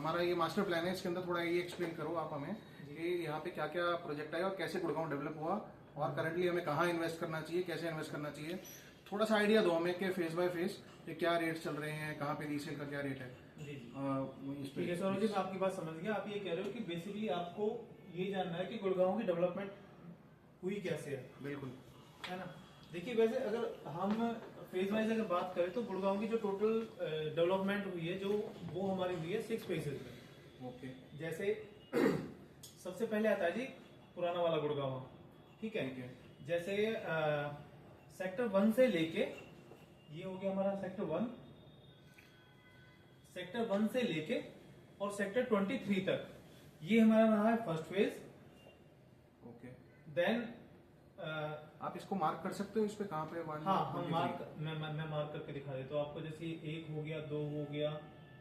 हमारा ये master plan है, इसके अंदर थोड़ा ये एक्सप्लेन करो आप हमें कि यहाँ पे क्या क्या प्रोजेक्ट आया और कैसे गुड़गांव डेवलप हुआ और करंटली हमें कहाँ इन्वेस्ट करना चाहिए, कैसे इन्वेस्ट करना चाहिए। थोड़ा सा आइडिया दो हमें कि फेज बाय फेज ये क्या रेट चल रहे हैं, कहाँ पे रीसेल का क्या रेट है। जी जी ठीक है सौरभ जी, मैं आपकी बात समझ गया। आप ये कह रहे हो कि बेसिकली आपको ये जानना है कि गुड़गांव की डेवलपमेंट हुई कैसे है। बिल्कुल, है ना। देखिए वैसे अगर हम फेज वाइज अगर बात करें तो गुड़गांव की जो टोटल डेवलपमेंट हुई है जो वो हमारी हुई है 6 फेजेज में। ओके। जैसे सबसे पहले आता है जी पुराना वाला गुड़गांव, ठीक है। जैसे सेक्टर 1 से लेके ये हो गया हमारा सेक्टर 1, सेक्टर 1 से लेके और सेक्टर 23 तक ये हमारा रहा है फर्स्ट फेज। ओके। देन आप इसको मार्क कर सकते हो इस पे कहाँ पे? हाँ हम मैं मार्क करके दिखा देता हूँ आपको। जैसे 1 हो गया, 2 हो गया,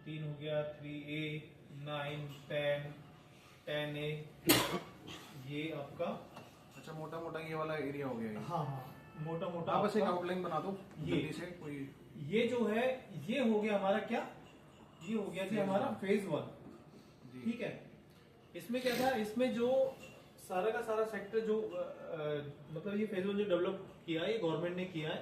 3 हो गया, 3A, 9, 10, 10A, ये आपका अच्छा मोटा मोटा ये वाला एरिया हो गया ये। हाँ मोटा मोटा आप बस एक आउटलाइन बना दो जल्दी से कोई। ये जो है ये हो गया हमारा क्या, ये हो गया जी हमारा फेज 1, ठीक है। इसमें क्या था, इसमें जो सारा का सारा सेक्टर जो मतलब ये फेज 1 जो डेवलप किया है ये गवर्नमेंट ने किया है।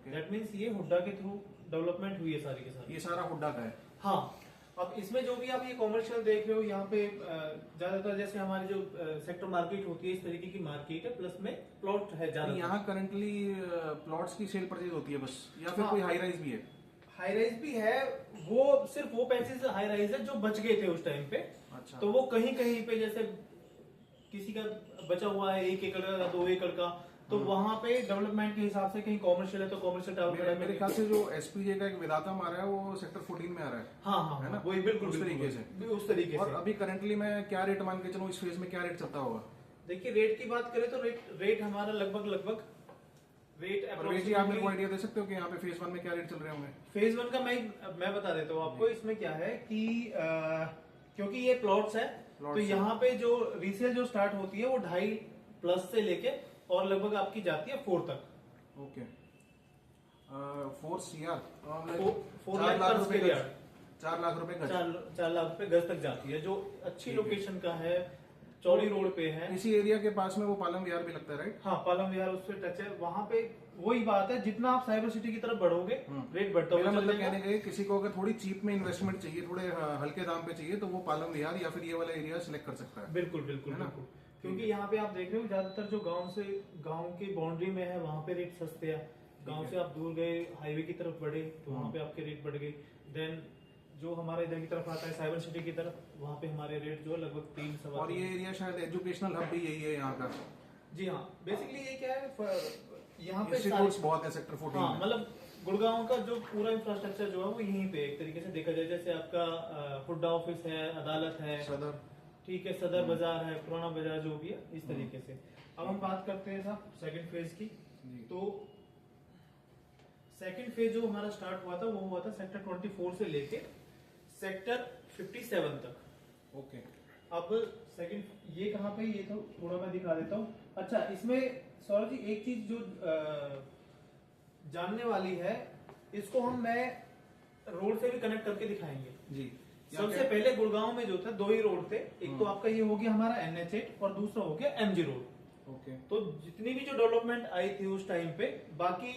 दैट मीन्स ये हुड्डा के थ्रू डेवलपमेंट हुई है सारी के सारी। ये सारा हुड्डा का है। हाँ। अब इसमें जो भी आप ये कॉमर्शियल देख रहे हो यहाँ पे ज्यादातर जैसे हमारी जो सेक्टर मार्केट होती है इस तरीके की मार्केट है, प्लस में प्लॉट है ज्यादा। यहाँ करंटली प्लॉट्स की सेल परचेज होती है बस, या फिर कोई हाई राइज भी है? हाई राइज भी है, वो सिर्फ वो पैसेज हाई राइज है जो बच गए थे उस टाइम पे। अच्छा। तो वो कहीं कहीं पे जैसे किसी का बचा हुआ है 1 एकड़ का, 2 एकड़ का, तो वहां पे डेवलपमेंट के हिसाब से कहीं कॉमर्शियल है तो कॉमर्शियल टावर। मेरे ख्याल से जो एसपीजे का एक वेदांतम आ रहा है वो सेक्टर 14 में आ रहा है। हाँ है ना, वही बिल्कुल उस तरीके से। उस तरीके और से। अभी करंटली मैं क्या रेट मान के चलूं, इस फेज में क्या रेट चलता होगा? देखिए रेट की बात करें तो रेट हमारा लगभग रेट आप मेरे को आइडिया दे सकते हो कि यहाँ पे फेज 1 में क्या रेट चल रहे होंगे? फेज 1 का मैं बता देता हूँ आपको। इसमें क्या है कि क्योंकि ये प्लॉट्स है तो यहाँ पे जो रीसेल जो स्टार्ट होती है वो 2.5+ से लेके और लगभग आपकी जाती है 4 तक। ओके। 4 CR 4 लाख पर स्क्वायर यार्ड, 4 लाख रुपए गज। 4 लाख रुपए गज तक जाती है, जो अच्छी लोकेशन का है, चौड़ी रोड पे है। इसी एरिया के पास में वो पालम विहार भी लगता है, राइट? हाँ पालम विहार उस पे टच है। वहां पे वही बात है, जितना आप साइबर सिटी की तरफ बढ़ोगे रेट बढ़ता मेरा मतलब कहने का किसी को अगर थोड़ी चीप में इन्वेस्टमेंट चाहिए, थोड़े हल्के दाम पे चाहिए, तो वो पालम विहार या फिर ये वाला एरिया सिलेक्ट कर सकता है। बिल्कुल बिल्कुल बिल्कुल। क्योंकि यहाँ पे आप देख रहे हो ज्यादातर जो गांव की बाउंड्री में है वहां पे रेट सस्ते हैं। गांव से आप दूर गए हाईवे की तरफ बढ़े तो वहां पे आपके रेट बढ़ गए। देन जो हमारा इधर की तरफ आता है साइबर सिटी की तरफ, वहाँ पे हमारे रेट जो है लगभग 3 और ये एरिया शायद एजुकेशनल हब भी यही है यहाँ का। जी हाँ। बेसिकली ये क्या है, यहाँ पे बहुत है सेक्टर 14 हाँ, मतलब गुड़गांव का जो पूरा इंफ्रास्ट्रक्चर जो है वो यहीं पे एक तरीके से देखा जाए। जैसे आपका हुड्डा ऑफिस है, अदालत है, सदर, ठीक है, सदर बाजार है, पुराना बाजार जो भी है, इस तरीके से। अब हम बात करते हैं साहब सेकंड फेज की। तो सेकंड फेज जो हमारा स्टार्ट हुआ था वो हुआ था सेक्टर 24 से लेके सेक्टर 57 तक। ओके। अब सेकंड ये कहाँ पे, ये तो थोड़ा मैं दिखा देता हूँ। अच्छा इसमें सौरभ जी एक चीज जो जानने वाली है, इसको मैं रोड से भी कनेक्ट करके दिखाएंगे जी। सबसे पहले गुड़गांव में जो था 2 ही रोड थे, एक तो आपका ये हो गया हमारा NH8 और दूसरा हो गया MG रोड। ओके। तो जितनी भी जो डेवलपमेंट आई थी उस टाइम पे, बाकी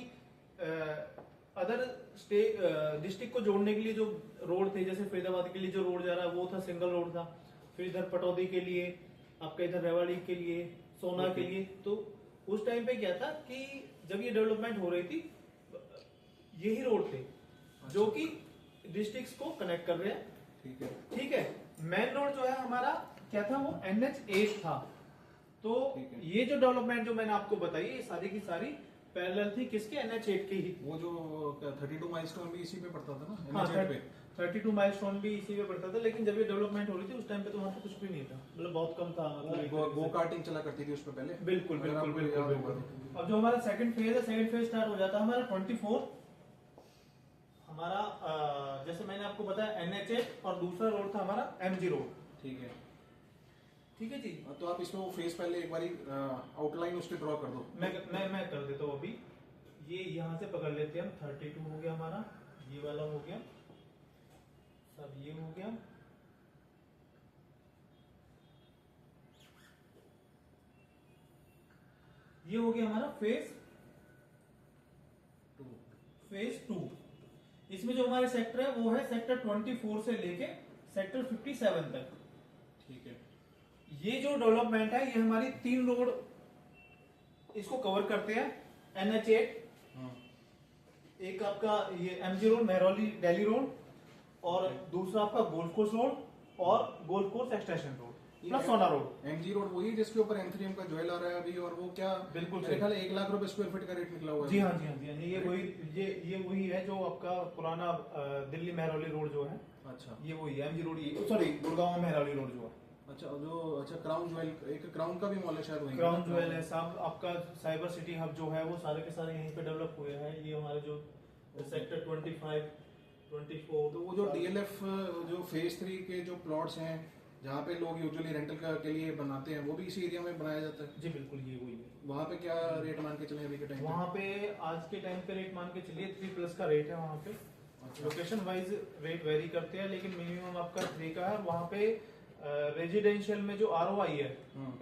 अदर स्टेट डिस्ट्रिक्ट को जोड़ने के लिए जो रोड थे, जैसे फरीदाबाद के लिए जो रोड जा रहा है वो था सिंगल रोड था। फिर इधर पटौदी के लिए, आपका इधर रेवाड़ी के लिए, सोना के लिए। तो उस टाइम पे क्या था कि जब ये डेवलपमेंट हो रही थी यही रोड थे जो कि डिस्ट्रिक्ट्स को कनेक्ट कर रहे हैं। ठीक है। मेन रोड जो है हमारा क्या था, वो NH8 था। तो ये जो डेवलपमेंट जो मैंने आपको बताई ये सारी की सारी पैरेलल थी किसके, NH8 की ही। वो जो 32 माइलस्टोन भी इसी पे पड़ता था ना, हाँ, NH8 पे 32 माइलस्टोन भी इसी पे पड़ता था। लेकिन जब ये डेवलपमेंट हो रही थी उस टाइम पे तो वहां पे कुछ भी नहीं था, मतलब बहुत कम था। मतलब गो कार्टिंग चला करती थी उस पे पहले। बिल्कुल बिल्कुल बिल्कुल। अब जो हमारा सेकंड फेज है, सेकंड फेज स्टार्ट हो जाता है हमारा 24 हमारा जैसे मैंने आपको बताया NH8 और दूसरा रोड था हमारा MG रोड। ठीक है। ठीक है जी। तो आप इसमें वो फेज पहले एक बारी आउटलाइन उसके ड्रॉ कर दो। मैं कर देता हूँ अभी। ये यहाँ से पकड़ लेते हैं हम। 32 हो गया हमारा, ये वाला हो गया सब, ये हो गया ये हो गया हमारा फेज 2। इसमें जो हमारे सेक्टर है वो है सेक्टर 24 से लेके सेक्टर 57 तक। ठीक है। ये जो डेवलपमेंट है ये हमारी 3 रोड इसको कवर करते हैं। NH8, एक आपका ये MG road Mehrauli Delhi road, और दूसरा आपका गोल्फ कोर्स रोड और golf course extension road plus सोना रोड। MG रोड वही जिसके ऊपर M3M का ज्वेल आ रहा है अभी, और वो क्या बिल्कुल मेरे ख्याल 1 लाख रुपए स्क्वायर फीट का रेट निकला हुआ है। जी हाँ, जी हाँ, जी हाँ, ये वही ये वही है जो आपका पुराना दिल्ली महरौली रोड जो है। अच्छा, ये वही है MG road, sorry Gurgaon Mehrauli road जो है। अच्छा क्राउन ज्वेल, एक क्राउन का भी मॉल है शायद वहीं। क्राउन ज्वेल है साहब, आपका साइबर सिटी हब जो है वो सारे के सारे यहीं पे डेवलप हुए हैं। ये हमारे जो सेक्टर 25, 24, तो वो जो DLF जो फेज 3 के जो प्लॉट्स हैं जहाँ पे लोग यूजुअली रेंटल के लिए बनाते हैं, वो भी इसी एरिया में बनाया जाता है। जी बिल्कुल, ये वही है। वहाँ पे क्या रेट मान के चले अभी के टाइम? वहाँ पे आज के टाइम पे रेट मान के चलिए 3+ का रेट है वहाँ पे। लोकेशन वाइज रेट वेरी करते हैं, लेकिन मिनिमम आपका 3 का है। वहाँ पे रेजिडेंशियल में जो ROI है,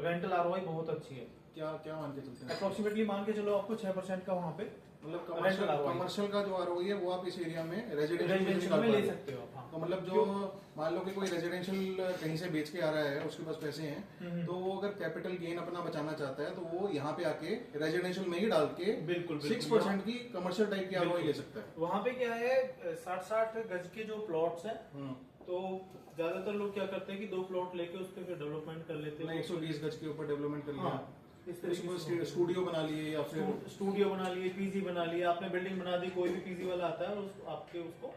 रेंटल ROI बहुत अच्छी है। क्या क्या मान के चलते हैं? अप्रोक्सीमेटली मान के चलो आपको 6% का वहाँ पे मतलब rental ROI कमर्शियल का जो ROI है वो आप इस एरिया में रेजिडेंशियल में ले सकते हो आप। हाँ। तो मतलब जो मान लो कि कोई रेजिडेंशियल कहीं से बेच के आ रहा है, उसके पास पैसे हैं, तो वो अगर कैपिटल गेन अपना बचाना चाहता है तो वो यहाँ पे आके रेजिडेंशियल में ही डाल के बिल्कुल 6% की कमर्शियल टाइप की ROI ले सकता है। वहाँ पे क्या है 60-60 गज के जो प्लॉट्स हैं, तो ज्यादातर लोग क्या करते हैं कि 2 प्लॉट लेके उस पर फिर डेवलपमेंट कर लेते हैं। 120 गज के ऊपर डेवलपमेंट कर लिया, इस तरीके से स्टूडियो बना लिए या फिर स्टूडियो बना लिए, PG बना लिया, आपने बिल्डिंग बना दी, कोई भी PG वाला आता है आपके उसको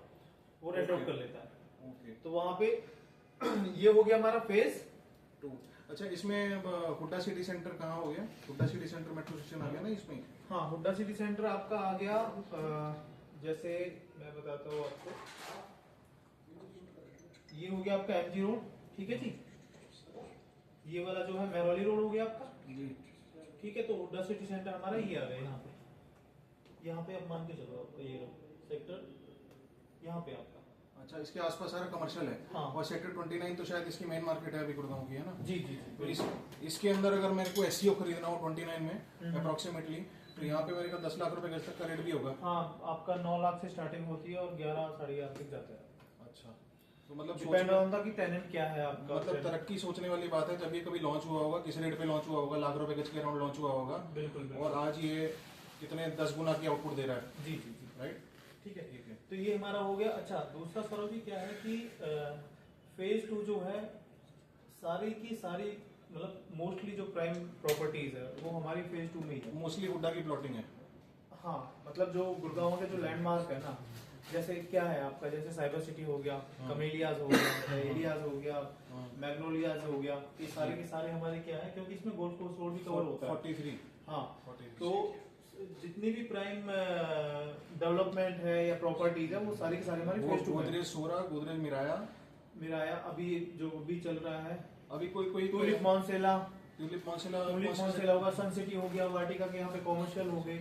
वो रेंट आउट कर लेता है। ओके। तो वहाँ पे ये हो गया हमारा फेज 2। अच्छा, इसमें हुड्डा सिटी सेंटर कहाँ हो गया? Hooda city centre metro station आ गया ना इसमें? हाँ, हुड्डा सिटी सेंटर आपका आ गया। जैसे मैं बताता हूँ आपको, ये हो गया आपका MG रोड, ठीक है जी। ये वाला जो है महरौली रोड हो गया आपका जी, ठीक है। तो हुड्डा सिटी सेंटर हमारा ये आ गया यहाँ पे आप मान के चलो, ये सेक्टर यहाँ पे आपका। अच्छा, इसके आसपास सारा कमर्शियल है। हाँ। और सेक्टर 29 तो शायद इसकी मेन मार्केट है अभी गुड़गांव की, है ना? जी जी तो इसके अंदर अगर मेरे को SEO खरीदना हो 29 में अप्रोक्सीमेटली, तो यहाँ पे मेरे को 10 लाख रुपए गज तक का रेट भी होगा। हाँ, आपका 9 लाख से स्टार्टिंग होती है और 11 साढ़े 11 तक जाता है। अच्छा, तो मतलब डिपेंड ऑन द कि टेनेंट क्या है आपका। मतलब तरक्की सोचने वाली बात है। जब ये कभी लॉन्च हुआ होगा, किस रेट पे लॉन्च हुआ होगा, लाख रुपए गज के अराउंड लॉन्च हुआ होगा, बिल्कुल। और आज ये कितने 10 गुना की आउटपुट दे रहा है। जी जी जी, राइट, ठीक है। तो ये हमारा हो गया। अच्छा, दूसरा सवाल भी क्या है कि फेज 2 जो है सारी की सारी मतलब मोस्टली जो प्राइम प्रॉपर्टीज है वो हमारी फेज 2 में ही है। मोस्टली हुड्डा की प्लॉटिंग है। हाँ, मतलब जो गुड़गांव के जो लैंडमार्क है ना, जैसे क्या है आपका, जैसे साइबर सिटी हो गया, कमेलियाज हो गया, एरियाज हो गया, मैग्नोलियाज हो गया, ये सारे के सारे हमारे क्या है, क्योंकि इसमें गोल्फ कोर्स रोड भी कवर होता है। 43। हाँ, 43। तो जितनी भी प्राइम डेवलपमेंट है या प्रॉपर्टीज है वो सारी की सारी हमारी फेज 2 में। गोदरेज सोरा, गोदरेज मिराया अभी जो भी चल रहा है, अभी कोई टूलिप मॉन्सेला ट्यूलिप मॉन्सेला होगा, सन सिटी हो गया, वाटिका के यहाँ पे कॉमर्शियल हो गए,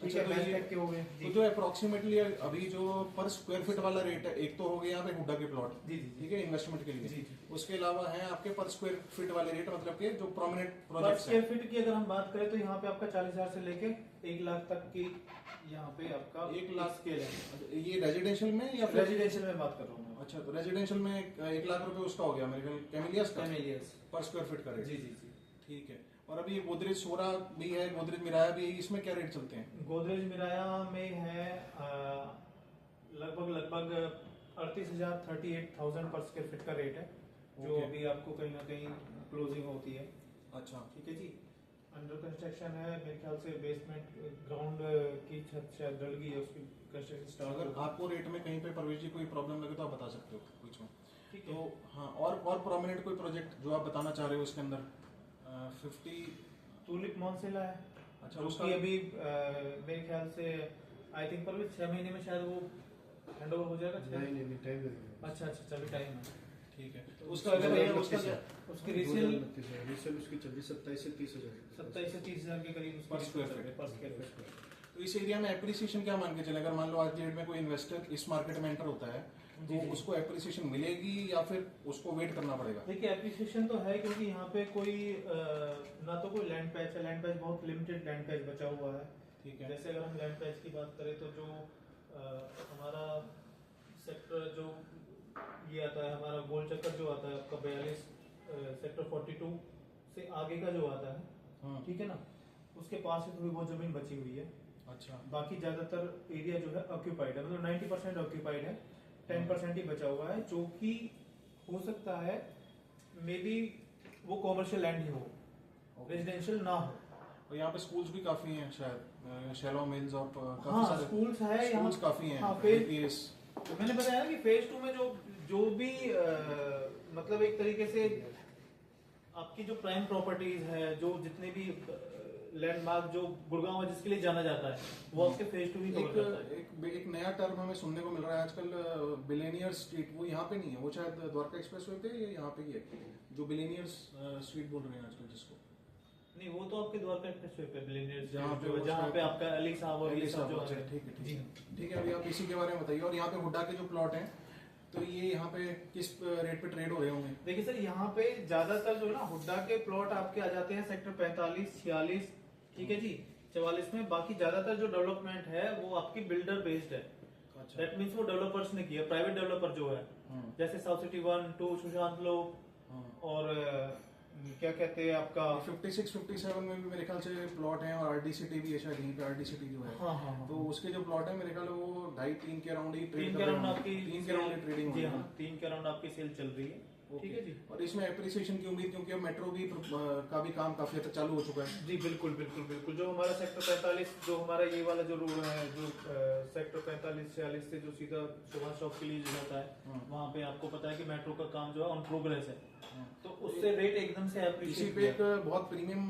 ठीक है, बेस्टेक के हो गए। तो जो अप्रोक्सीमेटली अभी जो पर स्क्वायर फीट वाला रेट है, एक तो हो गया यहाँ पे हुड्डा के प्लॉट, जी जी ठीक है, इन्वेस्टमेंट के लिए। जी, जी। उसके अलावा है आपके पर स्क्वायर फीट वाले रेट, मतलब के जो प्रोमिनेंट पर प्रोजेक्ट्स स्क्वायर फीट की अगर हम बात करें तो यहाँ पे आपका 40,000 से लेके 1 लाख तक की यहाँ पे आपका 1 लाख स्केल है। ये रेजिडेंशियल में या फिर रेजिडेंशियल में बात कर रहा हूँ मैं। अच्छा, तो रेजिडेंशियल में 1 लाख रुपए उसका हो गया मेरे ख्याल, कैमेलियस का कैमेलियस पर स्क्वायर फीट का रेट। जी जी जी, ठीक है। और अभी गोदरेज सोरा भी है, गोदरेज मिराया भी है, इसमें क्या रेट चलते हैं? गोदरेज मिराया में है लगभग 38,000 38,000 पर स्क्वायर फीट का रेट है, जो Okay. अभी आपको कहीं ना कहीं क्लोजिंग होती है। अच्छा, ठीक है जी, अंडर कंस्ट्रक्शन है मेरे ख्याल से, बेसमेंट ग्राउंड की छत शायद डल गई है, उसकी कंस्ट्रक्शन तो स्टार्ट अगर आपको रेट में कहीं पे परवेश जी कोई प्रॉब्लम लगे तो आप बता सकते हो कुछ में। ठीक है। तो हाँ, और प्रोमिनेंट कोई प्रोजेक्ट जो आप बताना चाह रहे हो इसके अंदर? 50। टूलिप मॉन्सेला है, अच्छा, जो उसका कि अभी मेरे ख्याल से आई थिंक पर 6 महीने में शायद वो हैंड ओवर हो जाएगा। नहीं टाइम लगेगा। अच्छा अच्छा, चलो टाइम है, ठीक है। तो उसका अगर है उसका उसकी रीसेल रीसेल उसकी 27 से 30 हो जाएगी। 27 से 30,000 के करीब पर स्क्वायर फीट। पर स्क्वायर फीट। तो इस एरिया में एप्रिसिएशन क्या मान के चले? अगर मान लो आज डेट में कोई इन्वेस्टर इस मार्केट में एंटर होता है जी, तो जी। उसको एप्रिसिएशन मिलेगी या फिर उसको वेट करना पड़ेगा? देखिए एप्रिसिएशन तो है, क्योंकि यहाँ पे कोई ना तो कोई लैंड पैच है, लैंड पैच बहुत लिमिटेड लैंड पैच बचा हुआ है। ठीक है। जैसे अगर हम लैंड पैच की बात करें तो जो हमारा सेक्टर जो ये आता है, हमारा गोल चक्कर जो आता है आपका 42 सेक्टर 42 से आगे का जो आता है, हाँ। ठीक है ना, उसके पास से थोड़ी बहुत जमीन बची हुई है। अच्छा। बाकी ज्यादातर एरिया जो है ऑक्यूपाइड है, मतलब 90% ऑक्यूपाइड है, 10% ही बचा हुआ है, जो कि हो सकता है मे बी वो कॉमर्शियल लैंड ही हो, रेजिडेंशियल ना हो। और यहाँ पे स्कूल्स भी काफी हैं शायद, शैलो मिल्स और काफी हाँ सारे स्कूल्स है यहाँ, स्कूल्स काफी हैं। हाँ, APS तो मैंने बताया ना कि फेज 2 में जो भी मतलब एक तरीके से आपकी जो प्राइम प्रॉपर्टीज है, जो जितने भी लैंडमार्क जो गुड़गांव जिसके लिए जाना जाता है, वो आपके फेज 2 ही कवर करता है। एक नया टर्म हमें सुनने को मिल रहा है आजकल, बिलेनियर स्ट्रीट, वो यहाँ पे नहीं है, वो शायद द्वारका एक्सप्रेसवे पे या यहाँ पे ही है, जो बिलेनियर्स स्ट्रीट बोल रहे हैं आजकल जिसको। नहीं, वो तो आपके द्वारका एक्सप्रेसवे पे बिलियनियर्स जहाँ पे आपका अली साहब और अली अली साहब जो अच्छा, है। ठीक है जी ठीक है। अभी आप इसी के बारे में बताइए। और यहाँ पे हुड्डा के जो प्लॉट हैं, तो ये यहाँ पे किस रेट पे ट्रेड हो रहे होंगे? देखिए सर, यहाँ पे ज्यादातर जो है ना हुड्डा के प्लॉट आपके आ जाते हैं सेक्टर 45, 46, ठीक है जी, 44 में। बाकी ज्यादातर जो डेवलपमेंट है वो आपकी बिल्डर बेस्ड है। अच्छा। दैट मीन्स वो डेवलपर्स ने किया, प्राइवेट डेवलपर जो है, जैसे साउथ सिटी 1, 2, सुशांत लोग और क्या कहते हैं आपका 56, 57 में भी मेरे ख्याल से प्लॉट हैं, और आरडी सिटी भी है शायद, यहीं पे आरडी सिटी जो है। हाँ हाँ हाँ, तो उसके जो प्लॉट है मेरे ख्याल वो 2.5-3 के अराउंड ही ट्रेड 3 कर के रहे अराउंड होंगे। आपकी 3 के अराउंड ट्रेडिंग जी हाँ, 3 के अराउंड आपकी सेल चल रही है, ठीक है जी। और इसमें एप्रिसिएशन की उम्मीद, क्योंकि अब मेट्रो भी का भी काम काफी हद तक चालू हो चुका है। जी बिल्कुल बिल्कुल बिल्कुल। जो हमारा सेक्टर 45, जो हमारा ये वाला जो रोड है, जो सेक्टर 45 46 से जो सीधा सुभाष चौक के लिए जो जाता है, वहाँ पे आपको पता है कि मेट्रो का काम जो है ऑन प्रोग्रेस है, तो उससे रेट एकदम से इसी एप्रिशिएट पे एक बहुत प्रीमियम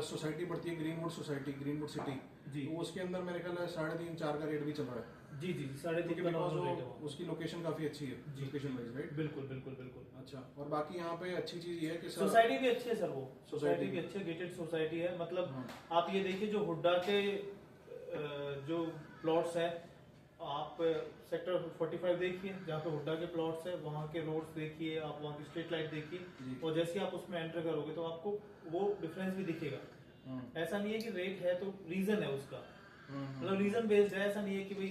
सोसाइटी पड़ती है, ग्रीनवुड सोसाइटी, ग्रीनवुड सिटी जी। तो उसके अंदर मेरे ख्याल है 3.5-4 का रेट भी चल रहा है, जी जी, 3.5 का बिकॉज नॉर्मल रेट है वो। उसकी लोकेशन काफी अच्छी है, लोकेशन वाइज, राइट? बिल्कुल बिल्कुल बिल्कुल। अच्छा। और बाकी यहाँ पे अच्छी चीज ये है कि सोसाइटी भी अच्छी है सर, वो सोसाइटी सोसाइटी भी अच्छी है, गेटेड सोसाइटी है। मतलब आप ये देखिए जो हुड्डा के जो प्लॉट्स है, आप सेक्टर 45 देखिए जहाँ पे हुड्डा के प्लॉट्स है, वहाँ के रोड्स देखिए, आप वहाँ की स्ट्रीट लाइट देखिए, और जैसे आप उसमें एंटर करोगे तो आपको वो डिफरेंस भी दिखेगा। ऐसा नहीं है कि रेट है तो रीजन है उसका, मतलब रीजन बेस्ड है, ऐसा नहीं है कि भाई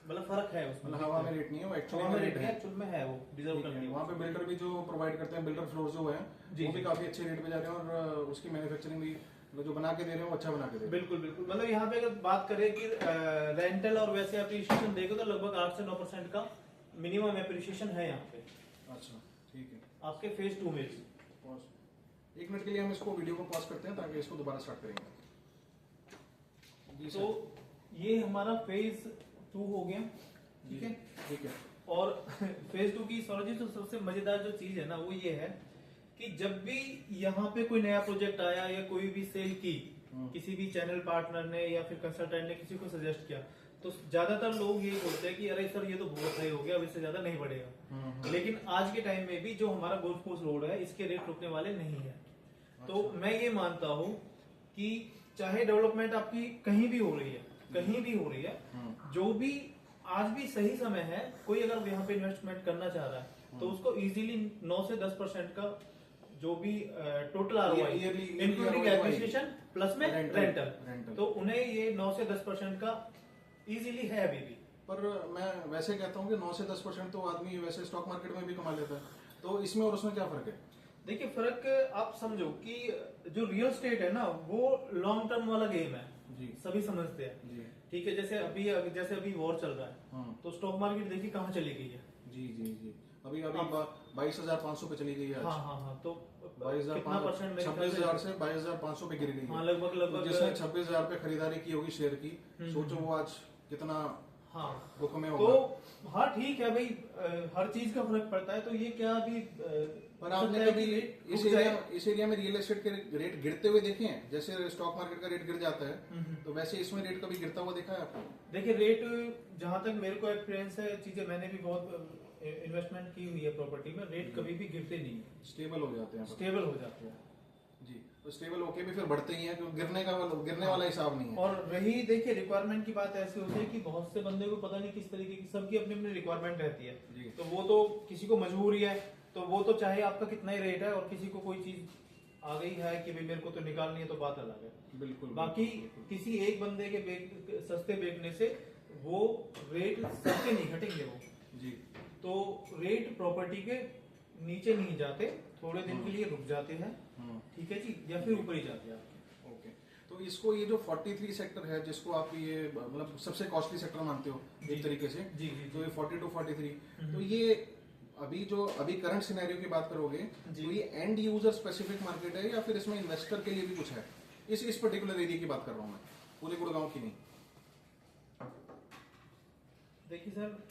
मतलब फर्क है उसमें, मतलब हवा में रेट नहीं है, वो हवा में रेट है, है। एक्चुअल में है, वो डिजर्व ठीक करती है। है। वहाँ पे बिल्डर भी जो प्रोवाइड करते हैं, बिल्डर फ्लोर जो है जी, वो भी जी। काफी अच्छे रेट पे जा रहे हैं, और उसकी मैन्युफैक्चरिंग भी जो बना के दे रहे हैं वो अच्छा बना के दे रहे हैं। बिल्कुल बिल्कुल। मतलब यहाँ पे अगर बात करें कि रेंटल और वैसे एप्रिशिएशन देखो तो लगभग 8 से 9% का मिनिमम एप्रिशिएशन है यहाँ पे अच्छा, ठीक है। आपके फेज 2 में। पॉज 1 मिनट के लिए हम इसको वीडियो को पॉज करते हैं ताकि इसको दोबारा स्टार्ट करेंगे। जी तो ये हमारा फेज 2 हो गया, ठीक है। ठीक है। और फेज 2 की सौरभ तो सबसे मजेदार जो चीज है ना वो ये है कि जब भी यहाँ पे कोई नया प्रोजेक्ट आया या कोई भी सेल की, किसी भी चैनल पार्टनर ने या फिर कंसल्टेंट ने किसी को सजेस्ट किया, तो ज्यादातर लोग ये बोलते हैं कि अरे सर ये तो बहुत सही हो गया, अब इससे ज्यादा नहीं बढ़ेगा। लेकिन आज के टाइम में भी जो हमारा गोल्फ कोर्स रोड है, इसके रेट रुकने वाले नहीं है। तो मैं ये मानता हूँ कि चाहे डेवलपमेंट आपकी कहीं भी हो रही है, कहीं भी हो रही है, जो भी आज भी सही समय है, कोई अगर यहाँ पे इन्वेस्टमेंट करना चाह रहा है तो उसको इजीली 9 से 10% का जो भी total ROI including appreciation plus में रेंटल, तो उन्हें ये 9 से 10% का इजीली है अभी भी। पर मैं वैसे कहता हूँ कि 9 से 10% तो आदमी वैसे स्टॉक मार्केट में भी कमा लेता है, तो इसमें और उसमें क्या फर्क है? देखिए फर्क आप समझो कि जो रियल स्टेट है ना वो लॉन्ग टर्म वाला गेम है जी, सभी समझते हैं जी, ठीक है। जैसे अभी वॉर चल रहा है तो स्टॉक मार्केट देखिए कहाँ चली गई है। जी जी जी। अभी 22,500 पे चली गई है आज। हाँ हाँ हाँ, तो 22,500 26,000 से 22,500 पे गिर गई हाँ है। लगभग तो जिसने 26,000 पे खरीदारी की होगी शेयर की, सोचो वो आज कितना हाँ दुख में तो होगा। हाँ ठीक है भाई, हर चीज का फर्क पड़ता है, तो ये क्या अभी पर आपने कभी इस एरिया में रियल एस्टेट के रेट गिरते हुए देखे हैं? जैसे स्टॉक मार्केट का रेट गिर जाता है तो वैसे इसमें रेट कभी गिरता हुआ देखा है आपको? देखिए रेट, जहां तक मेरे को एक्सपीरियंस है, चीजें मैंने भी बहुत इन्वेस्टमेंट की हुई है प्रॉपर्टी में, रेट कभी भी गिरते नहीं है, स्टेबल हो जाते हैं। स्टेबल हो जाते हैं। जी, तो स्टेबल होके भी फिर बढ़ते ही हैं, क्योंकि गिरने वाला हिसाब नहीं है। और रही देखिए रिक्वायरमेंट की बात, ऐसी होती है कि बहुत से बंदे को पता नहीं किस तरीके की, सबकी अपनी अपनी रिक्वायरमेंट रहती है। जी। तो वो तो किसी को मजबूरी है, तो वो तो चाहे आपका कितना ही रेट है, और किसी को कोई चीज आ गई है कि भाई मेरे को तो निकालनी है, तो बात अलग है। बिल्कुल। बाकी किसी एक बंदे के सस्ते बेचने से वो रेट सबके नहीं घटेंगे वो। जी। तो रेट प्रॉपर्टी के नीचे नहीं जाते, थोड़े दिन के लिए रुक जाते हैं, ठीक है जी, या फिर ऊपर ही जाते हैं आपके। ओके, तो इसको ये जो 43 सेक्टर है, जिसको आप ये मतलब सबसे कॉस्टली सेक्टर मानते हो एक तरीके से, जी जी तो ये 42 43, तो ये अभी करंट सिनेरियो की बात करोगे तो ये एंड यूजर स्पेसिफिक मार्केट है, या फिर इसमें इन्वेस्टर के लिए भी कुछ है? इस पर्टिकुलर एरिया की बात कर रहा हूँ मैं, पूरे गुड़गांव की नहीं। देखिए सर,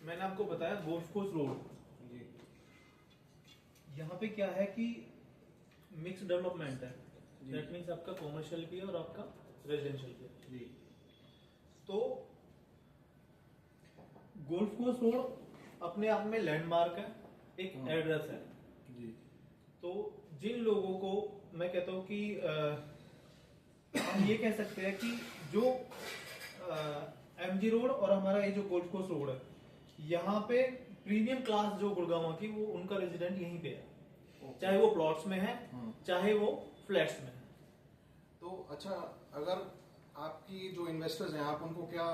मैंने आपको बताया गोल्फ कोर्स रोड, जी। यहाँ पे क्या है कि मिक्स डेवलपमेंट है। जी। दैट मीन्स आपका कॉमर्शियल भी है और आपका रेजिडेंशियल भी है। जी। तो गोल्फ कोर्स रोड अपने आप में लैंडमार्क है, एक एड्रेस है। जी। तो जिन लोगों को मैं कहता हूँ कि हम ये कह सकते हैं कि जो एमजी रोड और हमारा ये जो गोल्फ कोर्स रोड है, यहाँ पे प्रीमियम क्लास जो गुड़गांव की, वो उनका रेजिडेंट यहीं पे है, चाहे वो प्लॉट्स में है, चाहे वो फ्लैट्स में है। तो अच्छा, अगर आपकी जो इन्वेस्टर्स हैं, आप उनको क्या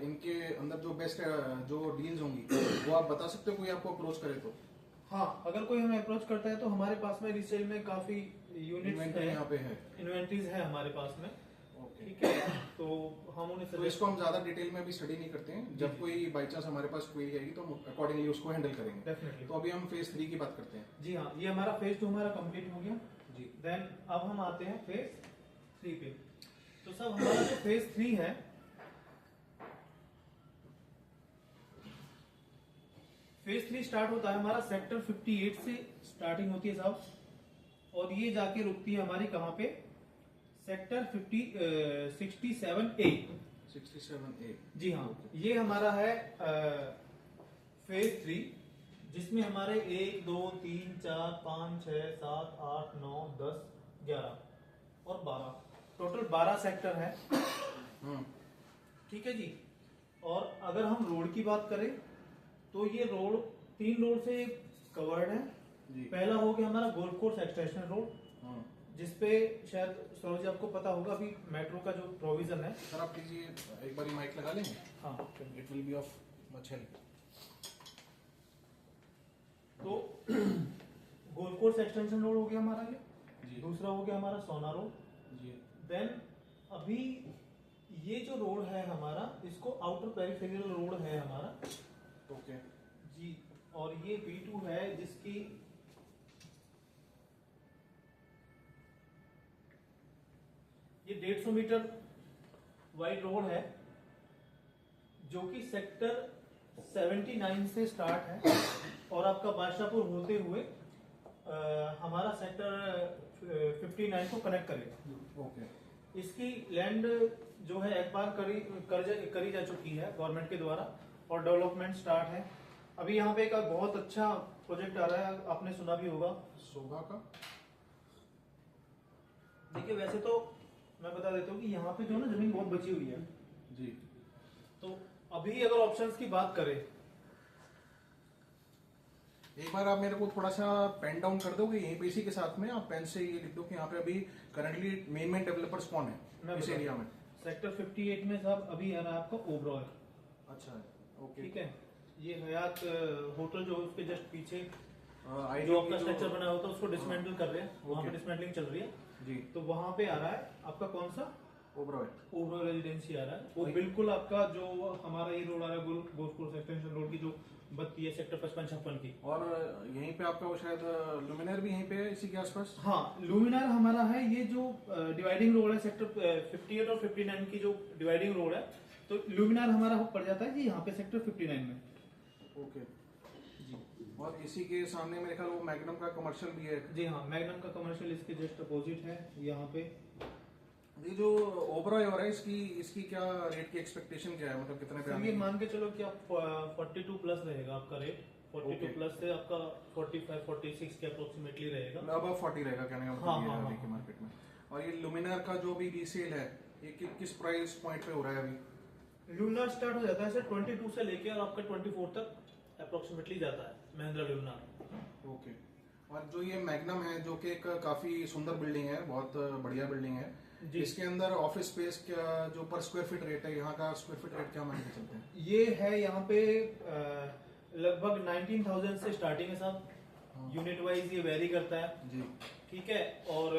इनके अंदर जो बेस्ट जो डील्स होंगी वो आप बता सकते हो, कोई आपको अप्रोच करे तो? हाँ, अगर कोई हमें अप्रोच करता है तो हमारे पास में रिसेल में काफी यूनिट्स इन्वेंटरी यहाँ पे है। इन्वेंटरीज है हमारे पास में, ओके। ठीक है। तो हम उन्हें तो इसको हम ज्यादा डिटेल में भी स्टडी नहीं करते हैं, जब कोई बाई चांस हमारे पास क्वेरी आएगी तो हम अकॉर्डिंगली उसको हैंडल करेंगे। डेफिनेटली। तो अभी हम फेज 3 की बात करते हैं। जी हाँ, ये हमारा फेज 2 हमारा कंप्लीट हो गया जी। देन अब हम आते हैं फेज 3 पे। तो सब हमारा जो फेज 3 है, फेज 3 स्टार्ट होता है हमारा सेक्टर 58 से स्टार्टिंग होती है साहब, और ये जाके रुकती है हमारी कहाँ पे, सेक्टर 67A। 67A। जी हाँ, ये हमारा है फेज 3, जिसमें हमारे 1 2 3 4 5 6 7 8 9 10 11 और 12, टोटल 12 सेक्टर है, ठीक है जी। और अगर हम रोड की बात करें तो ये रोड 3 रोड से कवर्ड है। जी। पहला हो गया हमारा गोल्फ कोर्स एक्सटेंशन रोड, जिसपे शायद सरोज जी आपको पता होगा अभी मेट्रो का जो प्रोविजन है। सर आप कीजिए, एक बार माइक लगा लेंगे? हाँ, it will be of much help. तो गोल्फ कोर्स एक्सटेंशन रोड हो गया हमारा ये। जी। दूसरा हो गया हमारा सोना रोड। जी। देन अभी ये जो रोड है हमारा, इसको आउटर पेरिफेरल रोड है हमारा। ओके। जी, और ये B2 है, जिसकी ये 150 मीटर वाइड रोड है, जो कि सेक्टर 79 से स्टार्ट है और आपका बादशाहपुर होते हुए हमारा सेक्टर 59 को कनेक्ट करेगा। ओके। इसकी लैंड जो है एक्वायर करी जा चुकी है गवर्नमेंट के द्वारा, और डेवलपमेंट स्टार्ट है। अभी यहाँ पे एक बहुत अच्छा प्रोजेक्ट आ रहा है, आपने सुना भी होगा, शोभा का। देखिए वैसे तो मैं बता देता हूँ कि यहाँ पे जो ना जमीन बहुत बची हुई है। जी। तो अभी अगर ऑप्शंस की बात करें, एक बार आप मेरे को थोड़ा सा पेन डाउन कर दोगे यहीं पे, इसी के साथ में आप पेन से ये लिख दो कि यहाँ पे अभी करंटली मेन डेवलपर्स कौन है इस एरिया में? सेक्टर 58 में साहब अभी आ रहा है आपका ओबरॉय। अच्छा है, ओके। ठीक है, ये हयात होटल जो है उसके जस्ट पीछे IDP जो अपना स्ट्रक्चर बना होता है उसको डिसमेंटल कर रहे हैं, वहाँ पे ओके। डिसमेंटलिंग चल रही है। जी। तो वहाँ पे आ रहा है आपका कौन सा, ओबरॉय। ओवरऑल रेजिडेंसी आ रहा है। वो बिल्कुल आपका जो हमारा ये रोड आ रहा है गोल्फ कोर्स एक्सटेंशन रोड की जो बत्ती है सेक्टर 55-56 की। और यहीं पे आपका वो शायद लुमिनर भी यहीं पे है इसी के आसपास? हाँ, लुमिनार हमारा है, ये जो डिवाइडिंग रोड है सेक्टर 58 और 59 की जो डिवाइडिंग रोड है, तो लुमिनार हमारा पड़ जाता है जी यहाँ पे सेक्टर 59 में। ओके जी। और इसी के सामने मेरे ख्याल वो मैग्नम का कमर्शियल भी है। जी हाँ, मैग्नम का कमर्शियल इसके जस्ट अपोजिट है यहाँ पे। ये जो ओबरॉय हो रहा है इसकी क्या रेट की एक्सपेक्टेशन क्या है, मतलब कितने पे सर आने ये की? मान के चलो कि आप 42 प्लस रहेगा आपका रेट। 42 Okay. प्लस से आपका 45 46 के अप्रोक्सीमेटली रहेगा। अब 40 रहेगा कहने का हाँ, मतलब ये हाँ, है हाँ। अभी के मार्केट में। और ये लुमिनर का जो भी रीसेल है ये किस प्राइस पॉइंट पे हो रहा है अभी? ल्यूमिनार स्टार्ट हो जाता है सर 22 से लेके और आपका 24 तक अप्रोक्सीमेटली जाता है महिंद्रा ल्यूमिनार। ओके। और जो ये मैग्नम है जो कि एक काफी सुंदर बिल्डिंग है, बहुत बढ़िया बिल्डिंग है, जी। इसके अंदर ऑफिस स्पेस क्या जो पर स्क्वायर फीट रेट है, यहाँ का स्क्वायर फीट रेट क्या मान के चलते हैं? ये है यहाँ पे लगभग 19,000 से स्टार्टिंग है साहब। हाँ। यूनिट वाइज ये वेरी करता है, जी। ठीक है। और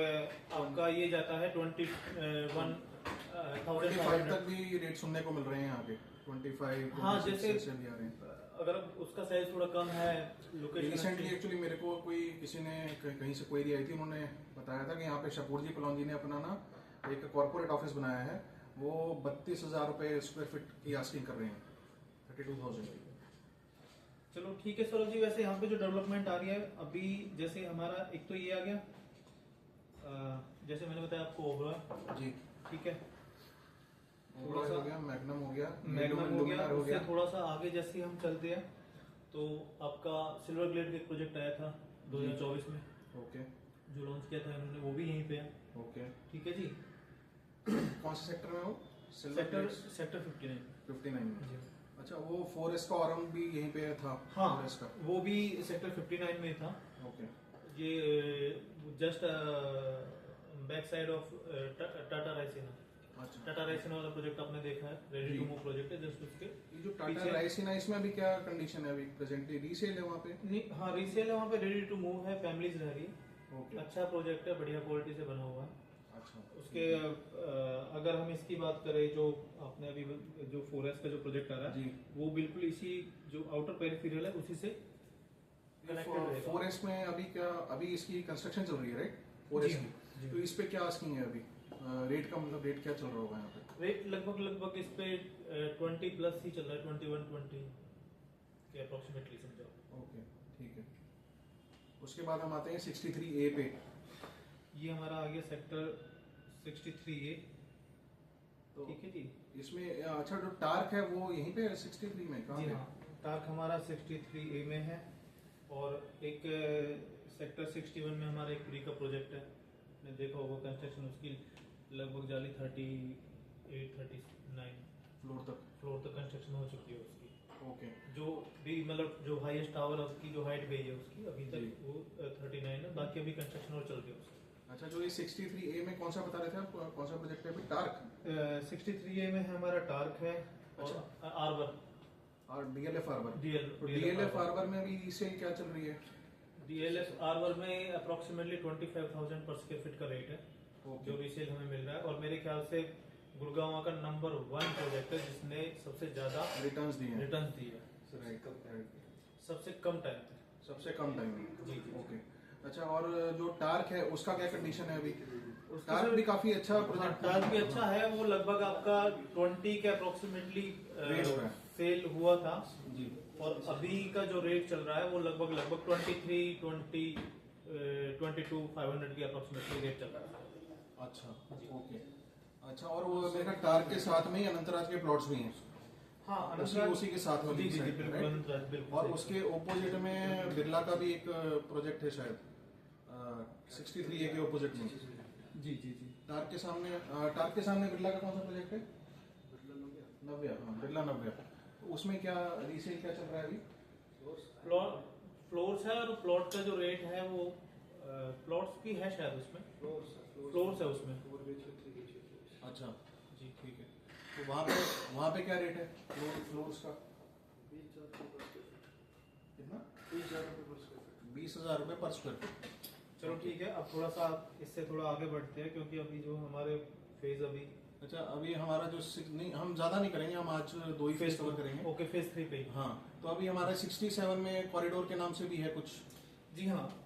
आपका ये जाता है 25 21,500 तक भी रेट सुनने को मिल रहे हैं यहाँ पे, 25 हाँ, 26 जैसे ऐसे भी आ रहे हैं। अगर उसका साइज थोड़ा कम है, लोकेशन रिसेंटली एक्चुअली मेरे को कोई किसी ने कहीं से क्वेरी आई थी, उन्होंने बताया था कि यहाँ पे शपूर जी पलौन जी ने अपना ना एक कॉर्पोरेट ऑफिस बनाया है, वो 32,000 रुपए स्क्वायर फीट की आस्किंग कर रहे हैं, 32,000। चलो ठीक है सौरभ जी। वैसे यहाँ पे जो डेवलपमेंट आ रही है अभी, जैसे हमारा एक तो ये आ गया, जैसे मैंने बताया आपको ओबरा, जी। ठीक है, थोड़ा सा हो गया, मैग्नम हो गया, मैग्नम हो गया। लुमिनार हो उससे गया। थोड़ा सा आगे जैसे हम चलते हैं तो आपका सिल्वर ग्लेड का एक प्रोजेक्ट आया था 2024 में, ओके जो लॉन्च किया था इन्होंने, वो भी यहीं पे है, ओके। ठीक है जी। कौन से सेक्टर में हो? सेक्टर 59 59 में। जी। अच्छा, वो फॉरेस्ट का ऑरम भी यहीं पे था? हाँ, फॉरेस्ट का, वो भी सेक्टर 59 में था। ओके। ये just back side of Tata Raisina. अच्छा, टाटा रायसीना वाला प्रोजेक्ट आपने देखा है, रेडी टू मूव प्रोजेक्ट है जस्ट उसके ये जो टाटा पीछे- रायसीना, इसमें अभी क्या कंडीशन है? अभी प्रेजेंटली रीसेल है वहाँ पे? नहीं, हाँ रीसेल है वहाँ पे, रेडी टू मूव है, फैमिलीज रह रही है। ओके। अच्छा प्रोजेक्ट है, बढ़िया क्वालिटी से बना हुआ है। अच्छा, उसके अगर हम इसकी बात करें, जो आपने अभी जो फॉरेस्ट का जो प्रोजेक्ट आ रहा है जी। वो बिल्कुल इसी जो आउटर पेरिफेरल है उसी से कनेक्टेड रहेगा। फॉरेस्ट में अभी क्या, अभी इसकी कंस्ट्रक्शन चल रही है राइट? फॉरेस्ट जी, की, जी। तो इस पे क्या आस्किंग है अभी? रेट का मतलब रेट क्या चल रहा होगा यहाँ पे? रेट लगभग इस पे 20 प्लस ही चल रहा है, 21-20 के अप्रोक्सीमेटली समझो। ओके, ठीक है। उसके बाद हम आते हैं 63A पे। ये हमारा आ गया सेक्टर 63A, तो ठीक है जी। इसमें अच्छा, जो टार्क है वो यहीं पे 63 में कहाँ जी पे? हाँ, टार्क हमारा 63A में है। और एक सेक्टर 61 में हमारा एक प्री का प्रोजेक्ट है, आपने देखा होगा कंस्ट्रक्शन उसकी लगभग जाली 38-39 फ्लोर तक कंस्ट्रक्शन हो चुकी है उसकी। ओके, जो भी मतलब जो हाईएस्ट टावर है उसकी जो हाइट गई है उसकी अभी जी। तक वो 39 है, बाकी अभी कंस्ट्रक्शन और चल रही है उसकी। अच्छा, जो ये 63A में कौन सा बता रहे थे आप, कौन सा प्रोजेक्ट है अभी? टार्क 63A में हमारा टार्क है और आर्बर और DLF arbor. DLF DLF arbor में अभी रीसेल क्या चल रही है? DLF आर्बर में अप्रोक्सीमेटली 25,000 पर स्क्वायर फीट का रेट है जो रीसेल हमें मिल रहा है। और मेरे ख्याल से गुड़गांव का नंबर 1 प्रोजेक्ट है जिसने सबसे ज्यादा रिटर्न्स दिए हैं। रिटर्न दिए हैं सबसे कम टाइम पे। सबसे कम टाइम में। जी, जी। ओके। अच्छा, और जो टार्क है उसका क्या कंडीशन है अभी? उसका टार्क सर- भी काफी अच्छा प्रोजेक्ट टार्क भी अच्छा है, वो लगभग आपका 20 के अप्रोक्सीमेटली रेट हो रहा है। सेल हुआ था। जी। और अभी का जो रेट चल रहा है वो लगभग 23, 20, 22,500 के अप्रोक्सीमेटली रेट चल रहा है। अच्छा, ओके। अच्छा, और वो मेरा टार्क के साथ में ही अनंतराज के प्लॉट्स भी हैं? हाँ, उसी के साथ वाली जी जी जी, side पे, बिल्कुल right? अनंतराज, बिल्कुल और सही। उसके ओपोजिट में बिरला का भी एक प्रोजेक्ट है शायद 63A के ओपोजिट में। जी जी जी। टार्क के सामने बिरला का कौन सा प्रोजेक्ट है? नव्या, हाँ, बिरला नव्या। तो उसमें क्या रीसेल क्या चल रहा है अभी? फ्लोर्स है और प्लॉट का जो रेट है वो प्लॉट्स की है शायद उसमें, फ्लोर्स है उसमें। अच्छा जी ठीक है। तो वहाँ पे क्या रेट है फ्लोर्स का? कितना? 20,000 रुपये पर स्क्वायर फीट। चलो ठीक है, अब थोड़ा सा इससे थोड़ा आगे बढ़ते हैं क्योंकि अभी जो हमारे फेज अभी अच्छा, अभी हमारा जो नहीं, हम ज्यादा नहीं करेंगे, हम आज 2 ही फेज कवर करेंगे। ओके, फेज 3 पे ही। हाँ, तो अभी हमारा 67 में कॉरिडोर के नाम से भी है कुछ? जी हाँ,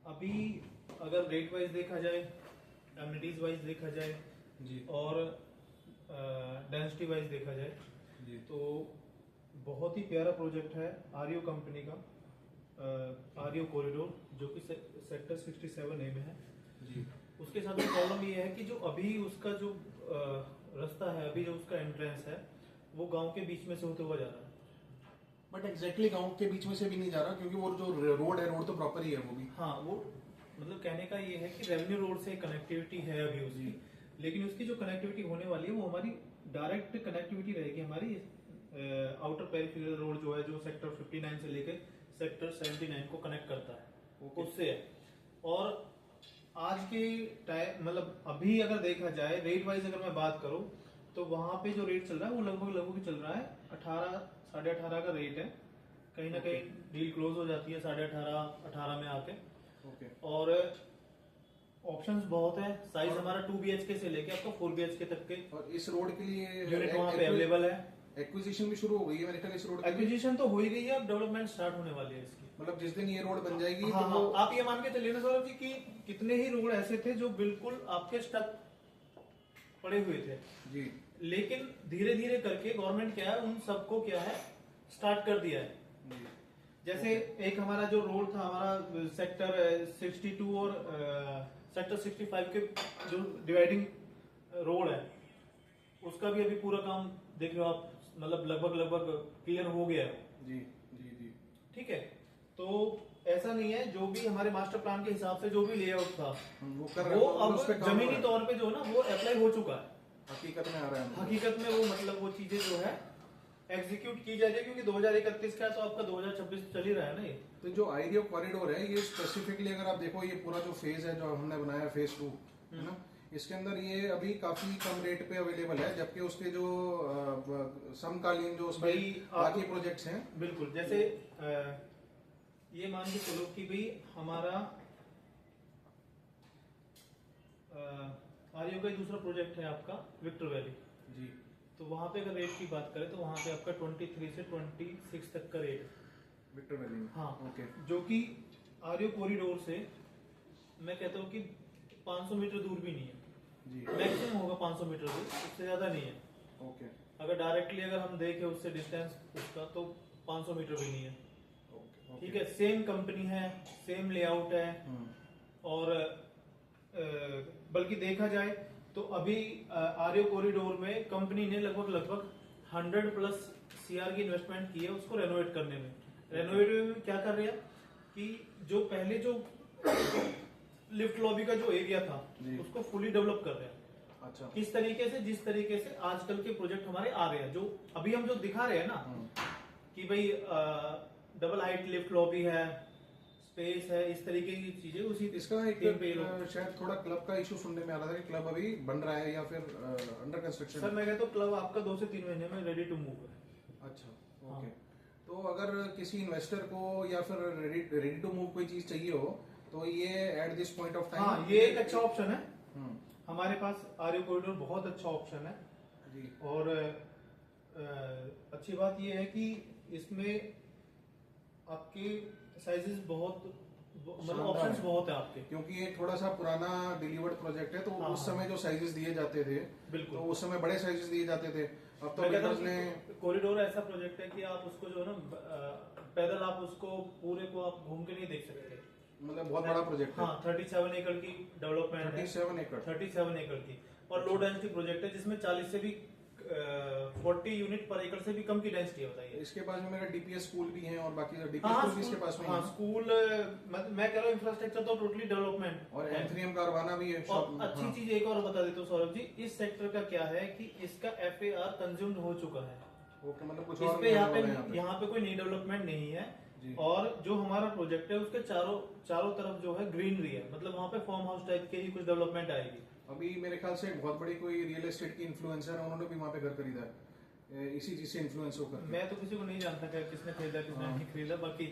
अभी अगर रेट वाइज देखा जाए, एमिनिटीज वाइज देखा जाए जी और डेंसिटी वाइज देखा जाए जी। तो बहुत ही प्यारा प्रोजेक्ट है आर्यो कंपनी का, आर्यो कॉरिडोर, जो कि सेक्टर 67A में है। जी। उसके साथ में प्रॉब्लम ये है कि जो अभी उसका जो रास्ता है, अभी जो उसका एंट्रेंस है वो गांव के बीच में से होते हुआ जा रहा है। बट एग्जैक्टली गांव के बीच में से भी नहीं जा रहा, क्योंकि वो जो रोड है, रोड तो प्रॉपर ही है वो भी। हाँ, वो मतलब कहने का ये है कि रेवेन्यू रोड से कनेक्टिविटी है अभी उसकी, लेकिन उसकी जो कनेक्टिविटी होने वाली है वो हमारी डायरेक्ट कनेक्टिविटी रहेगी हमारी आउटर पेरिफेरल रोड जो है, जो सेक्टर 59 से लेके सेक्टर 79 को कनेक्ट करता है, उससे है। और आज के टाइम मतलब अभी अगर देखा जाए रेट वाइज अगर मैं बात करूं तो वहां पे जो रेट चल रहा है वो लगभग चल रहा है 18 साढ़े 18 का रेट है। कहीं ना कहीं डील क्लोज हो जाती है 18.5 में आके। ओके। और ऑप्शंस बहुत है, साइज हमारा 2 BHK से लेके आपको 4 BHK तक के और इस रोड के लिए यूनिट वहाँ पे अवेलेबल है। एक्विजिशन भी शुरू हो गई है मेरे ख्याल इस रोड की। एक्विजिशन तो हो ही गई है, अब डेवलपमेंट स्टार्ट होने वाली है इसकी। मतलब जिस दिन ये रोड बन जाएगी हाँ, तो वो आप ये मान के चलिए ना सौरभ जी कि कितने ही रोड ऐसे थे जो बिल्कुल आपके स्टक पड़े हुए थे, जी लेकिन धीरे धीरे करके गवर्नमेंट क्या है उन सबको क्या है स्टार्ट कर दिया है। जी। जैसे एक हमारा जो रोड था हमारा सेक्टर 62 और सेक्टर 65 के जो डिवाइडिंग रोड है उसका भी अभी पूरा काम देख रहे हो आप, मतलब लगभग क्लियर हो गया है। जी जी जी। ठीक है, तो ऐसा नहीं है, जो भी हमारे मास्टर प्लान के हिसाब से जो भी लेआउट था वो कर रहे वो हैं, अब उस पे काम हो जमीनी रहा है। तौर पे जो है ना वो अप्लाई हो चुका है। हकीकत में आ रहा है। हकीकत में वो मतलब वो चीजें जो है एग्जीक्यूट की जा रही है, क्योंकि 2031 का तो आपका 2026 चल ही रहा है ना ये। तो जो आईडियो कॉरिडोर है ये स्पेसिफिकली अगर आप देखो, ये पूरा जो फेज है जो हमने बनाया फेज 2 है ना, इसके अंदर ये अभी काफी कम रेट पे अवेलेबल है, जबकि उसके जो समकालीन जो उसमें भाई बाकी प्रोजेक्ट्स हैं। बिल्कुल, जैसे ये मान के चलो कि भाई हमारा आर्यो का दूसरा प्रोजेक्ट है आपका विक्टर वैली जी। तो वहां पे अगर रेट की बात करें तो वहां पे आपका 23 से 26 तक का रेट है। विक्टर वैली में। हाँ, ओके। जो कि आर्यो कॉरिडोर से मैं कहता हूँ कि 500 मीटर दूर भी नहीं है जी। मैक्सिमम होगा 500 मीटर दूर, उससे ज्यादा नहीं है। ओके। अगर डायरेक्टली अगर हम देखें उससे डिस्टेंस उसका तो 500 मीटर भी नहीं है। ओके। ठीक है, सेम कंपनी है, सेम लेआउट है। और बल्कि देखा जाए तो अभी आर्यो कॉरिडोर में कंपनी ने लगभग 100+ CR की इन्वेस्टमेंट की है उसको रेनोवेट करने में। रेनोवेट में क्या कर रहे हैं कि जो पहले जो लिफ्ट लॉबी का जो एरिया था जी। उसको फुली डेवलप कर रहे हैं। अच्छा। किस तरीके से, जिस तरीके से आजकल के प्रोजेक्ट हमारे आ रहे हैं, जो अभी हम जो दिखा रहे हैं ना कि भाई डबल हाइट लिफ्ट लॉबी है, स्पेस है, इस तरीके की चीजें उसी इसका एक theme पे ये लोग- शायद थोड़ा क्लब का इशू सुनने में आ रहा था कि क्लब अभी बन रहा है या फिर अंडर कंस्ट्रक्शन। सर मैं कहता हूँ क्लब आपका 2 से 3 महीने में रेडी टू मूव है। अच्छा। हाँ। ओके। तो अगर किसी इन्वेस्टर को या फिर रेडी टू मूव कोई चीज चाहिए हो तो ये at this point of time. हाँ, ये एक अच्छा ऑप्शन है। हम्म। हमारे पास आर्यो कॉरिडोर बहुत अच्छा ऑप्शन है। जी। और अच्छी बात ये है कि इसमें आपके साइजेस बहुत मतलब शानदार ऑप्शंस है। बहुत है आपके। क्योंकि ये थोड़ा सा पुराना डिलीवर्ड प्रोजेक्ट है, तो हाँ, उस हाँ। समय जो साइजेस दिए जाते थे बिल्कुल। तो उस समय बड़े साइजेस दिए जाते थे। अब तो मैं कहता बिल्डर्स ने हूँ कॉरिडोर ऐसा प्रोजेक्ट है कि आप उसको जो है ना पैदल आप उसको पूरे को आप घूम के नहीं देख सकते। मतलब बहुत बड़ा प्रोजेक्ट है। हाँ, 37 एकड़ की डेवलपमेंट है। 37 एकड़। 37 एकड़ की और लो डेंसिटी प्रोजेक्ट है जिसमें 40 से भी 40 यूनिट पर एकड़ से भी कम की डेंसिटी है, बताइए। इसके पास में मेरा डीपीएस स्कूल भी है और बाकी डीपीएस हाँ, स्कूल भी इसके पास में हाँ, है। स्कूल मैं कह रहा हूँ इंफ्रास्ट्रक्चर तो टोटली डेवलपमेंट और M3M कारवाना भी है। और अच्छी चीज एक और बता देता हूँ सौरभ जी, इस सेक्टर का क्या है कि इसका FAR कंज्यूम्ड हो चुका है। ओके। मतलब कुछ इस और पे नहीं होने वाला है यहाँ पे कोई नई डेवलपमेंट नहीं है। जी। और जो हमारा प्रोजेक्ट है उसके चारों तरफ जो है ग्रीनरी है, मतलब वहाँ पे फार्म हाउस टाइप के ही कुछ डेवलपमेंट आएगी। अभी मेरे ख्याल से एक बहुत बड़ी कोई रियल एस्टेट की इन्फ्लुएंसर है, उन्होंने भी वहाँ पे घर खरीदा है इसी चीज से इन्फ्लुएंस होकर। मैं तो किसी को नहीं जानता कि किसने खरीदा किसने हाँ। नहीं खरीदा, बाकी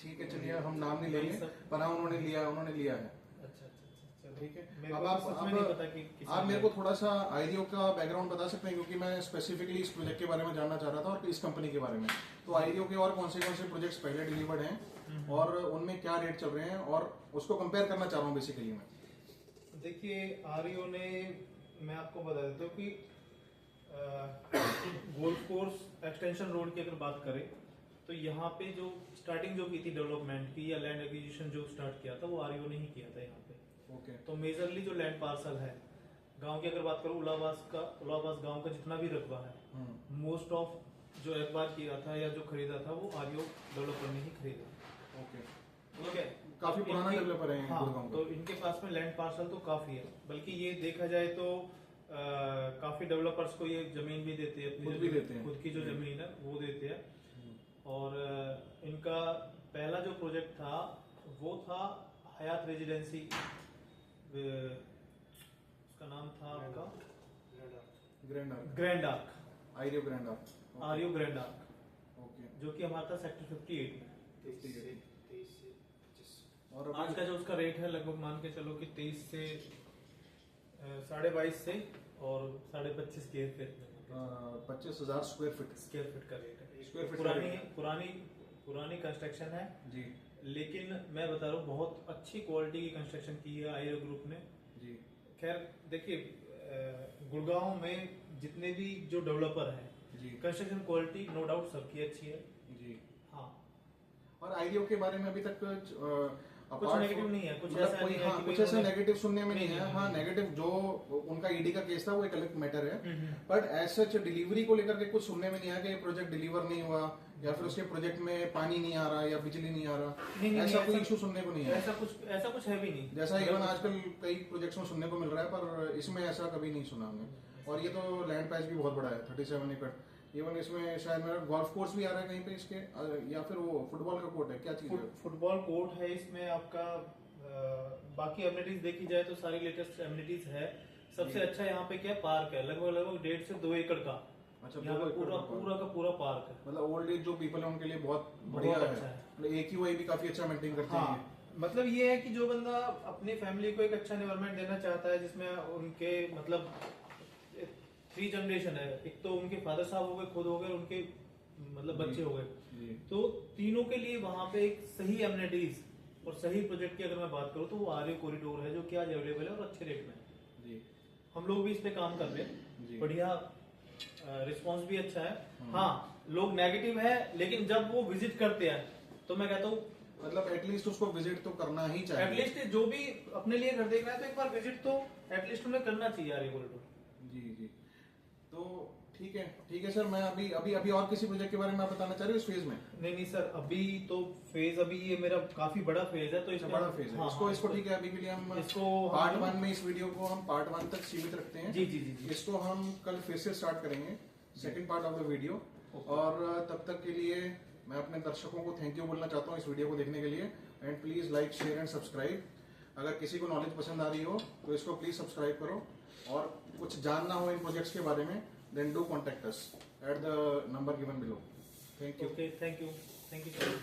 ठीक है, चलिए हम नाम नहीं यही लेंगे, सब। पर हाँ उन्होंने लिया है। अच्छा, चलो। ठीक है। मेरे अब को आप तो सच में नहीं पता कि किसने आप मेरे लिया। को थोड़ा सा आईडियो का बैकग्राउंड बता सकते हैं, क्योंकि मैं स्पेसिफिकली इस प्रोजेक्ट के बारे में जानना चाह रहा था और इस कंपनी के बारे में। तो आईडियो के और कौन से प्रोजेक्ट्स पहले डिलीवर्ड हैं और उनमें क्या रेट चल रहे हैं और उसको कंपेयर करना चाह रहा हूँ बेसिकली मैं। देखिए आर्यो ने, मैं आपको बता देता हूँ कि गोल्फ कोर्स एक्सटेंशन रोड की अगर बात करें तो यहाँ पे जो स्टार्टिंग जो की थी डेवलपमेंट की या लैंड एक्विजिशन जो स्टार्ट किया था वो आर्यो ने ही किया था यहाँ पे। ओके। तो मेजरली जो लैंड पार्सल है गांव की अगर बात करूँ, उलाबास गांव का जितना भी रकबा है मोस्ट ऑफ जो एतबार किया था या जो खरीदा था वो आर्यो डेवलपर ने ही खरीदा। ओके, ठीक है, काफी पुराना डेवलपर है हाँ, गुड़गांव तो का। इनके पास में लैंड पार्सल तो काफी है, बल्कि ये देखा जाए तो काफी डेवलपर्स को ये जमीन भी देते हैं, खुद भी देते हैं। खुद की जो जमीन है वो देते हैं। और इनका पहला जो प्रोजेक्ट था वो था हयात रेजिडेंसी, उसका नाम था आपका Grand Arch, Grand Arch, Ireo Grand Arch, Ireo Grand Arch, okay, जो कि हमारा था सेक्टर 58 में। 23 से 25। और आज का जो उसका रेट है लगभग मान के चलो कि 23 से 22.5 से और 25.5 के फिर 25,000 स्क्वायर फीट स्क्वायर फीट का रेट है। स्क्वायर फीट पुरानी पुरानी पुरानी कंस्ट्रक्शन है, जी लेकिन मैं बता रहा हूँ बहुत अच्छी क्वालिटी की कंस्ट्रक्शन की है आईरो ग्रुप ने। जी खैर देखिए गुड़गांव में जितने भी जो डेवलपर हैं, जी कंस्ट्रक्शन क्वालिटी नो डाउट सबकी अच्छी है। जी। हाँ, और आईडियो के बारे में अभी तक कुछ नेगेटिव नहीं है, कुछ मतलब ऐसा कोई नहीं है हाँ कि कुछ कोई ऐसा उन्होंने- नेगेटिव सुनने में नहीं नहीं, है। नहीं, हाँ नहीं। नेगेटिव जो उनका ईडी का केस था वो एक अलग मैटर है, हम्म। बट एज सच डिलीवरी को लेकर के कुछ सुनने में नहीं आया कि ये प्रोजेक्ट डिलीवर नहीं हुआ या फिर उसके प्रोजेक्ट में पानी नहीं आ रहा या बिजली नहीं आ रहा, नहीं, नहीं, ऐसा कोई ऐसा- इशू सुनने को नहीं है। ऐसा कुछ है भी नहीं। जैसा इवन आजकल कई प्रोजेक्ट्स में सुनने को मिल रहा है, पर इसमें ऐसा कभी नहीं सुना हमने। और ये तो लैंड पैच भी बहुत बड़ा है, 37 एकड़। इवन इसमें शायद मेरा गोल्फ कोर्स भी आ रहा है कहीं पे इसके, या फिर वो फुटबॉल का कोर्ट है, क्या चीज है? फुटबॉल कोर्ट है इसमें आपका। बाकी एमिनिटीज देखी जाए तो सारी लेटेस्ट एमिनिटीज है। सबसे जी। अच्छा यहाँ पे क्या पार्क है, लगभग लगभग 1.5 से 2 एकड़ का। अच्छा, यहाँ 2 पे एकड़ पूरा का park। पूरा का पूरा पार्क है। मतलब ओल्ड एज जो पीपल है उनके लिए बहुत बहुत बढ़िया अच्छा है। है। मतलब AQI भी काफी अच्छा मेंटेन करते हैं हाँ, मतलब ये है कि जो बंदा अपनी फैमिली को एक अच्छा एनवायरनमेंट देना चाहता है, जिसमें उनके मतलब 3 जनरेशन है, एक तो उनके फादर साहब हो गए, खुद हो गए, उनके मतलब जी। बच्चे हो गए, जी तो तीनों के लिए वहां पे एक सही एमिनिटीज और सही प्रोजेक्ट की अगर मैं बात करूँ तो वो आर्य कॉरिडोर है, जो कि आज अवेलेबल है और अच्छे रेट में है। जी हम लोग भी इस पे काम कर रहे जी। हैं, बढ़िया रिस्पांस भी अच्छा है। हाँ, लोग नेगेटिव है, लेकिन जब वो विजिट करते हैं तो मैं कहता हूँ मतलब एटलीस्ट उसको विजिट तो करना ही चाहिए। एटलीस्ट जो भी अपने लिए घर देख रहा है तो एक बार विजिट तो एटलीस्ट उन्हें करना चाहिए आर्य कॉरिडोर। जी जी। तो ठीक है सर, मैं अभी अभी अभी और किसी प्रोजेक्ट के बारे में आप बताना चाह रहे हो इस फेज में? नहीं सर, अभी तो फेज, अभी ये मेरा काफी बड़ा फेज है, तो अच्छा, इसमें बड़ा फेज है। हाँ, इसको ठीक है, अभी के लिए हम इसको पार्ट 1 में, इस वीडियो को हम पार्ट 1 तक सीमित रखते हैं। जी जी जी जी। इसको हम कल फिर से स्टार्ट करेंगे, second part of the video. और तब तक के लिए मैं अपने दर्शकों को थैंक यू बोलना चाहता हूँ इस वीडियो को देखने के लिए। And please like, share and subscribe. अगर किसी को नॉलेज पसंद आ रही हो तो इसको प्लीज सब्सक्राइब करो, और कुछ जानना हो इन प्रोजेक्ट्स के बारे में then do contact us at the number given below. Thank you. Okay, thank you sir.